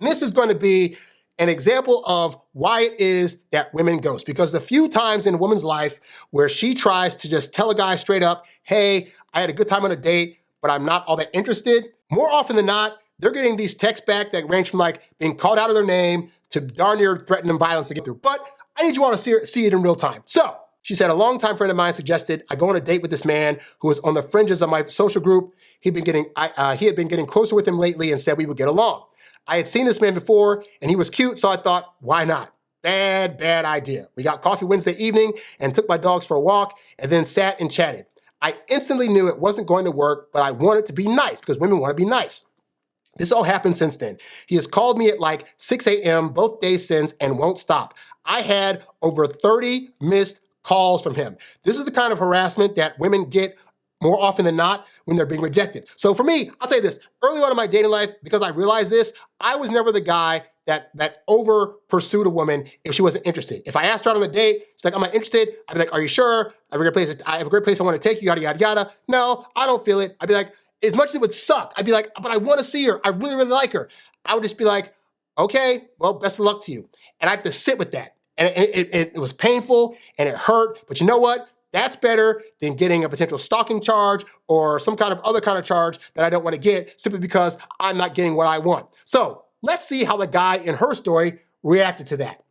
And this is going to be an example of why it is that women ghost. Because the few times in a woman's life where she tries to just tell a guy straight up, hey, I had a good time on a date, but I'm not all that interested, more often than not, they're getting these texts back that range from like being called out of their name to darn near threatening violence to get through. But I need you all to see it in real time. So she said, a longtime friend of mine suggested I go on a date with this man who was on the fringes of my social group. He had been getting closer with him lately and said we would get along. I had seen this man before and he was cute, so I thought, why not? Bad idea. We got coffee Wednesday evening and took my dogs for a walk and then sat and chatted. I instantly knew it wasn't going to work, but I wanted to be nice because women want to be nice. This all happened since then. He has called me at like 6 a.m. both days since and won't stop. I had over 30 missed calls from him. This is the kind of harassment that women get more often than not when they're being rejected. So for me, I'll say this, early on in my dating life, because I realized this, I was never the guy that over pursued a woman if she wasn't interested. If I asked her out on the date, she's like, I'm not interested. I'd be like, are you sure? I have a great place I want to take you, yada, yada, yada. No, I don't feel it. I'd be like, as much as it would suck, I'd be like, but I want to see her. I really, really like her. I would just be like, okay, well, best of luck to you. And I have to sit with that. And it was painful and it hurt, but you know what? That's better than getting a potential stalking charge or some kind of other kind of charge that I don't want to get simply because I'm not getting what I want. So let's see how the guy in her story reacted to that.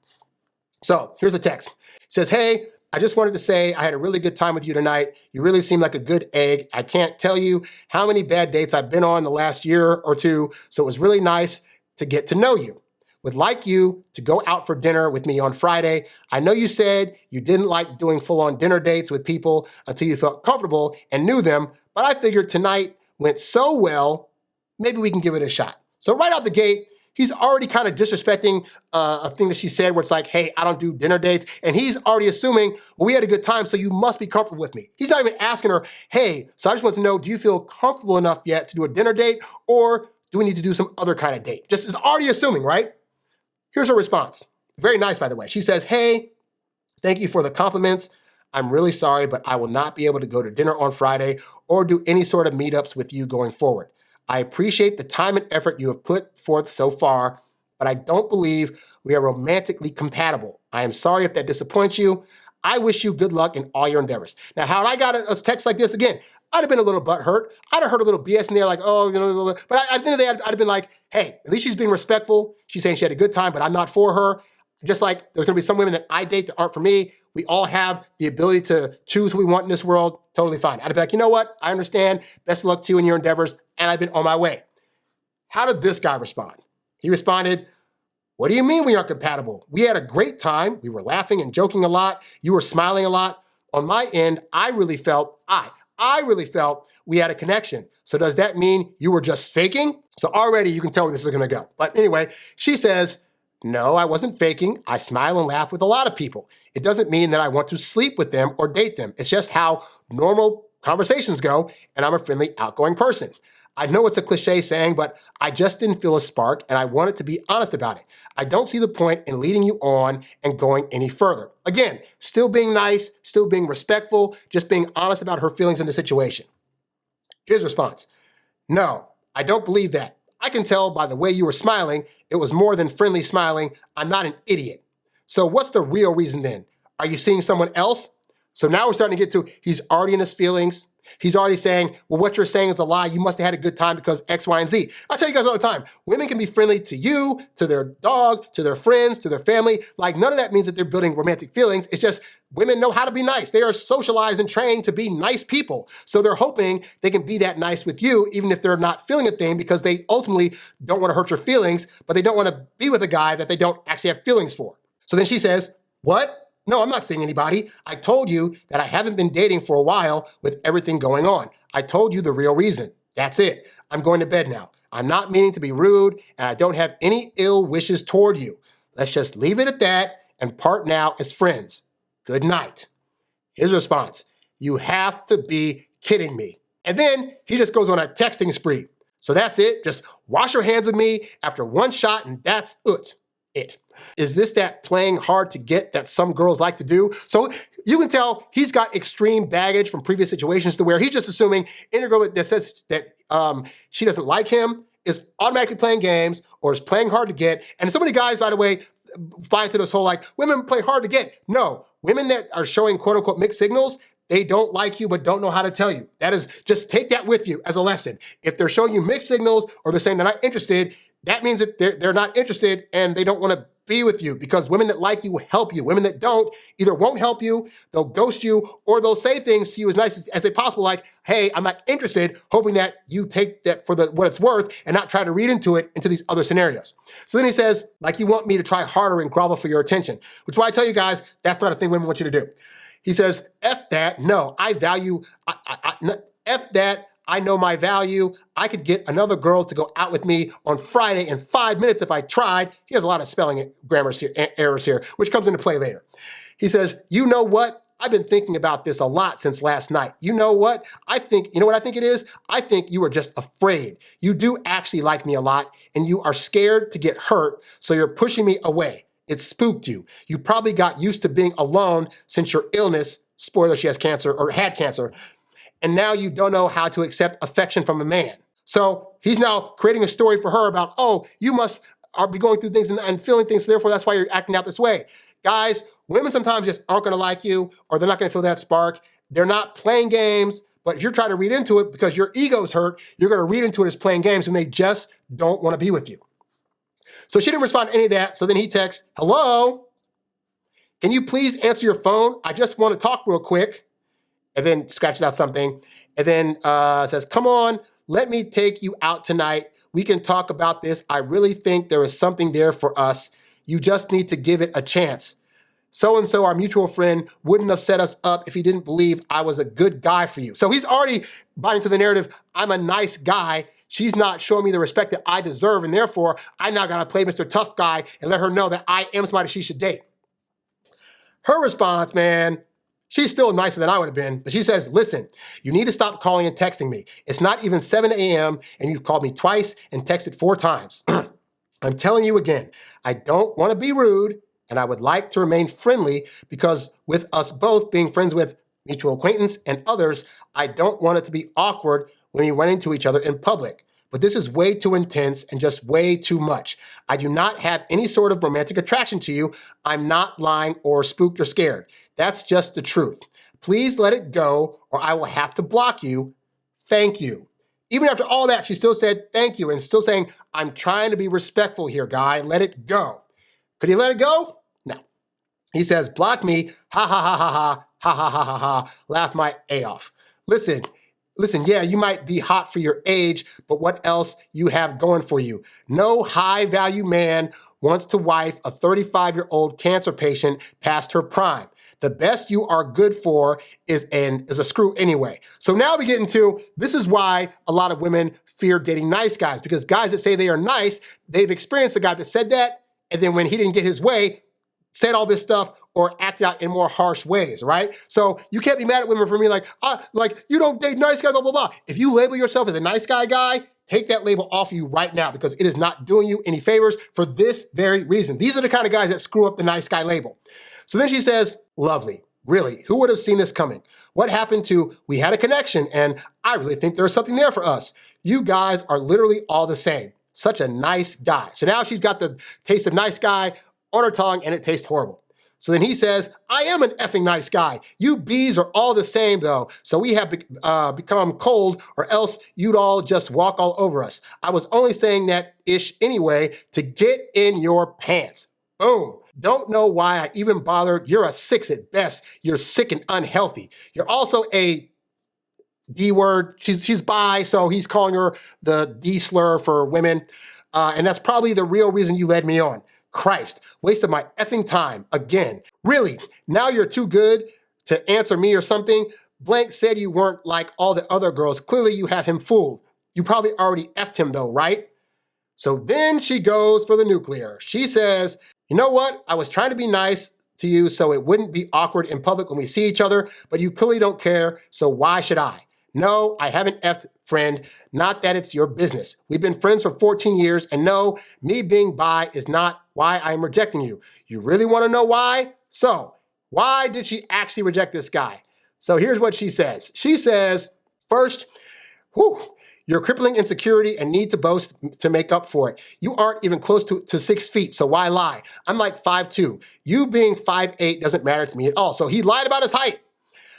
So here's the text. It says, hey, I just wanted to say I had a really good time with you tonight. You really seem like a good egg. I can't tell you how many bad dates I've been on the last year or two, so it was really nice to get to know you. Would like you to go out for dinner with me on Friday. I know you said you didn't like doing full-on dinner dates with people until you felt comfortable and knew them, but I figured tonight went so well, maybe we can give it a shot. So right out the gate, he's already kind of disrespecting a thing that she said where it's like, hey, I don't do dinner dates. And he's already assuming, well, we had a good time, so you must be comfortable with me. He's not even asking her, hey, so I just want to know, do you feel comfortable enough yet to do a dinner date, or do we need to do some other kind of date? Just is already assuming, right? Here's her response. Very nice, by the way. She says, hey, thank you for the compliments. I'm really sorry, but I will not be able to go to dinner on Friday or do any sort of meetups with you going forward. I appreciate the time and effort you have put forth so far, but I don't believe we are romantically compatible. I am sorry if that disappoints you. I wish you good luck in all your endeavors. Now, how I got a text like this, again, I'd have been a little butthurt. I'd have heard a little BS in there like, oh, you know, but at the end of the day, I'd have been like, hey, at least she's being respectful. She's saying she had a good time, but I'm not for her. Just like there's going to be some women that I date that aren't for me. We all have the ability to choose who we want in this world. Totally fine. I'd be like, you know what? I understand. Best of luck to you in your endeavors. And I've been on my way. How did this guy respond? He responded, what do you mean we aren't compatible? We had a great time. We were laughing and joking a lot. You were smiling a lot. On my end, I really felt we had a connection. So does that mean you were just faking? So already you can tell where this is going to go. But anyway, she says, no, I wasn't faking. I smile and laugh with a lot of people. It doesn't mean that I want to sleep with them or date them. It's just how normal conversations go, and I'm a friendly, outgoing person. I know it's a cliche saying, but I just didn't feel a spark, and I wanted to be honest about it. I don't see the point in leading you on and going any further. Again, still being nice, still being respectful, just being honest about her feelings in the situation. His response, no, I don't believe that. I can tell by the way you were smiling, it was more than friendly smiling. I'm not an idiot. So what's the real reason then? Are you seeing someone else? So now we're starting to get to, he's already in his feelings. He's already saying, well, what you're saying is a lie. You must have had a good time because X, Y, and Z. I tell you guys all the time, women can be friendly to you, to their dog, to their friends, to their family. Like none of that means that they're building romantic feelings. It's just women know how to be nice. They are socialized and trained to be nice people. So they're hoping they can be that nice with you, even if they're not feeling a thing, because they ultimately don't want to hurt your feelings, but they don't want to be with a guy that they don't actually have feelings for. So then she says, what? No, I'm not seeing anybody. I told you that I haven't been dating for a while with everything going on. I told you the real reason. That's it. I'm going to bed now. I'm not meaning to be rude, and I don't have any ill wishes toward you. Let's just leave it at that and part now as friends. Good night. His response, you have to be kidding me. And then he just goes on a texting spree. So that's it. Just wash your hands of me after one shot, and that's it. Is this that playing hard to get that some girls like to do? So you can tell he's got extreme baggage from previous situations to where he's just assuming any girl that says that she doesn't like him is automatically playing games or is playing hard to get. And so many guys, by the way, buy into this whole like, women play hard to get. No, women that are showing quote unquote mixed signals, they don't like you but don't know how to tell you. That is, just take that with you as a lesson. If they're showing you mixed signals or they're saying they're not interested, that means that they're not interested and they don't want to be with you, because women that like you will help you. Women that don't either won't help you, they'll ghost you, or they'll say things to you as nice as they possible, like, hey, I'm not interested, hoping that you take that for what it's worth and not try to read into it into these other scenarios. So then he says, like, you want me to try harder and grovel for your attention, which is why I tell you guys, that's not a thing women want you to do. He says, F that, no, I value, F that, I know my value. I could get another girl to go out with me on Friday in 5 minutes if I tried. He has a lot of spelling errors here, which comes into play later. He says, you know what? I've been thinking about this a lot since last night. You know what? You know what I think it is? I think you are just afraid. You do actually like me a lot, and you are scared to get hurt, so you're pushing me away. It spooked you. You probably got used to being alone since your illness, spoiler, she has cancer or had cancer, and now you don't know how to accept affection from a man. So he's now creating a story for her about, oh, you must be going through things and feeling things, so therefore that's why you're acting out this way. Guys, women sometimes just aren't gonna like you, or they're not gonna feel that spark. They're not playing games, but if you're trying to read into it because your ego's hurt, you're gonna read into it as playing games, and they just don't wanna be with you. So she didn't respond to any of that, so then he texts, hello? Can you please answer your phone? I just wanna talk real quick. And then scratches out something, and then says, come on, let me take you out tonight. We can talk about this. I really think there is something there for us. You just need to give it a chance. So-and-so, our mutual friend, wouldn't have set us up if he didn't believe I was a good guy for you. So he's already buying to the narrative, I'm a nice guy. She's not showing me the respect that I deserve, and therefore, I now gotta play Mr. Tough Guy and let her know that I am somebody she should date. Her response, man, she's still nicer than I would have been, but she says, listen, you need to stop calling and texting me. It's not even 7 a.m. and you've called me twice and texted 4 times. I'm telling you again, I don't want to be rude, and I would like to remain friendly, because with us both being friends with mutual acquaintance and others, I don't want it to be awkward when we run into each other in public. But this is way too intense and just way too much. I do not have any sort of romantic attraction to you. I'm not lying or spooked or scared. That's just the truth. Please let it go, or I will have to block you. Thank you. Even after all that, she still said thank you and still saying, I'm trying to be respectful here, guy. Let it go. Could he let it go? No. He says, block me. Ha ha ha ha ha. Ha ha ha ha ha. Laugh my A off. Listen, yeah, you might be hot for your age, but what else you have going for you? No high-value man wants to wife a 35-year-old cancer patient past her prime. The best you are good for is a screw anyway. So now we get into, this is why a lot of women fear dating nice guys, because guys that say they are nice, they've experienced the guy that said that, and then when he didn't get his way, said all this stuff or acted out in more harsh ways, right? So you can't be mad at women for me like you don't date nice guys, blah, blah, blah. If you label yourself as a nice guy, take that label off of you right now, because it is not doing you any favors for this very reason. These are the kind of guys that screw up the nice guy label. So then she says, lovely, really, who would have seen this coming? What happened to, we had a connection and I really think there's something there for us. You guys are literally all the same. Such a nice guy. So now she's got the taste of nice guy on her tongue, and it tastes horrible. So then he says, I am an effing nice guy. You bees are all the same though. So we have become cold, or else you'd all just walk all over us. I was only saying that-ish anyway to get in your pants. Boom. Don't know why I even bothered. You're a 6 at best. You're sick and unhealthy. You're also a D word. She's bi, so he's calling her the D slur for women. And that's probably the real reason you led me on. Christ, wasted my effing time again. Really, now you're too good to answer me or something? Blank said you weren't like all the other girls. Clearly you have him fooled. You probably already effed him though, right? So then she goes for the nuclear. She says, you know what? I was trying to be nice to you so it wouldn't be awkward in public when we see each other, but you clearly don't care, so why should I? No, I haven't effed, friend. Not that it's your business. We've been friends for 14 years, and no, me being bi is not why I'm rejecting you. You really want to know why? So, why did she actually reject this guy? So here's what she says. She says, first, your crippling insecurity and need to boast to make up for it. You aren't even close to 6 feet, so why lie? I'm like 5'2". You being 5'8" doesn't matter to me at all. So he lied about his height.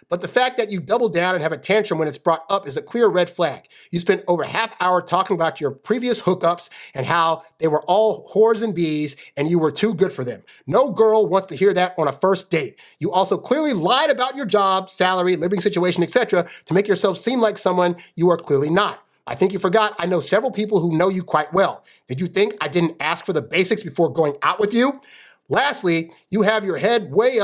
But the fact that you double down and have a tantrum when it's brought up is a clear red flag. You spent over a half hour talking about your previous hookups and how they were all whores and bees and you were too good for them. No girl wants to hear that on a first date. You also clearly lied about your job, salary, living situation, etc. to make yourself seem like someone you are clearly not. I think you forgot I know several people who know you quite well. Did you think I didn't ask for the basics before going out with you? Lastly, you have your head way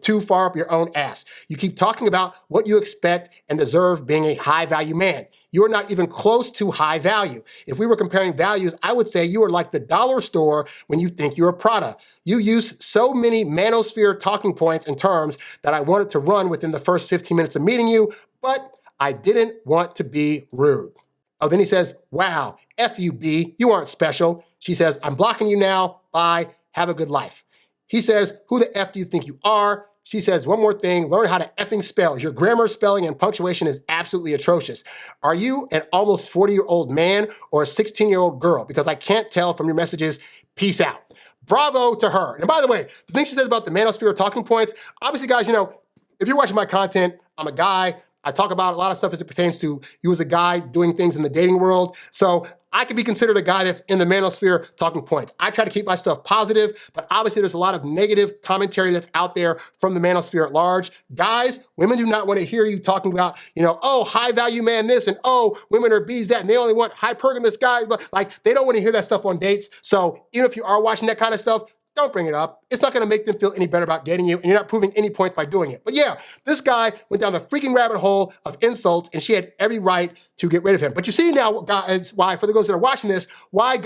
too far up your own ass. You keep talking about what you expect and deserve being a high-value man. You are not even close to high value. If we were comparing values, I would say you are like the dollar store when you think you're a Prada. You use so many manosphere talking points and terms that I wanted to run within the first 15 minutes of meeting you, but I didn't want to be rude. Oh, then he says, wow, F you, B, you aren't special. She says, I'm blocking you now. Bye. Have a good life. He says, who the F do you think you are? She says, one more thing, learn how to effing spell. Your grammar, spelling, and punctuation is absolutely atrocious. Are you an almost 40-year-old man or a 16-year-old girl? Because I can't tell from your messages. Peace out. Bravo to her. And by the way, the thing she says about the manosphere talking points, obviously, guys, if you're watching my content, I'm a guy. I talk about a lot of stuff as it pertains to you as a guy doing things in the dating world. So I could be considered a guy that's in the manosphere talking points. I try to keep my stuff positive, but obviously there's a lot of negative commentary that's out there from the manosphere at large. Guys, women do not want to hear you talking about, oh, high value man this, and oh, women are bees that, and they only want hypergamous guys. Like, they don't want to hear that stuff on dates. So even if you are watching that kind of stuff, don't bring it up. It's not going to make them feel any better about dating you, and you're not proving any points by doing it. But yeah, this guy went down the freaking rabbit hole of insults, and she had every right to get rid of him. But you see now, guys, why, for the girls that are watching this, why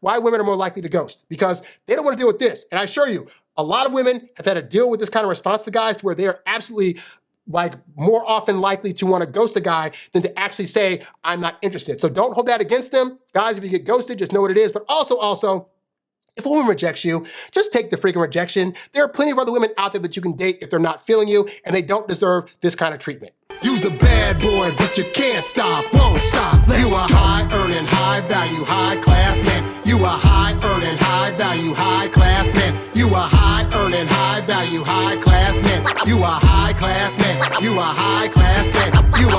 women are more likely to ghost. Because they don't want to deal with this. And I assure you, a lot of women have had to deal with this kind of response to guys where they are absolutely more often likely to want to ghost a guy than to actually say, I'm not interested. So don't hold that against them. Guys, if you get ghosted, just know what it is. But also, if a woman rejects you, just take the freaking rejection. There are plenty of other women out there that you can date if they're not feeling you, and they don't deserve this kind of treatment. You's a bad boy, but you can't stop, won't stop. You a high-earning, high-value, high-class man. You a high-earning, high-value, high-class man. You a high-earning, high-value, high-class man. You a high-class man. You a high-class man. You a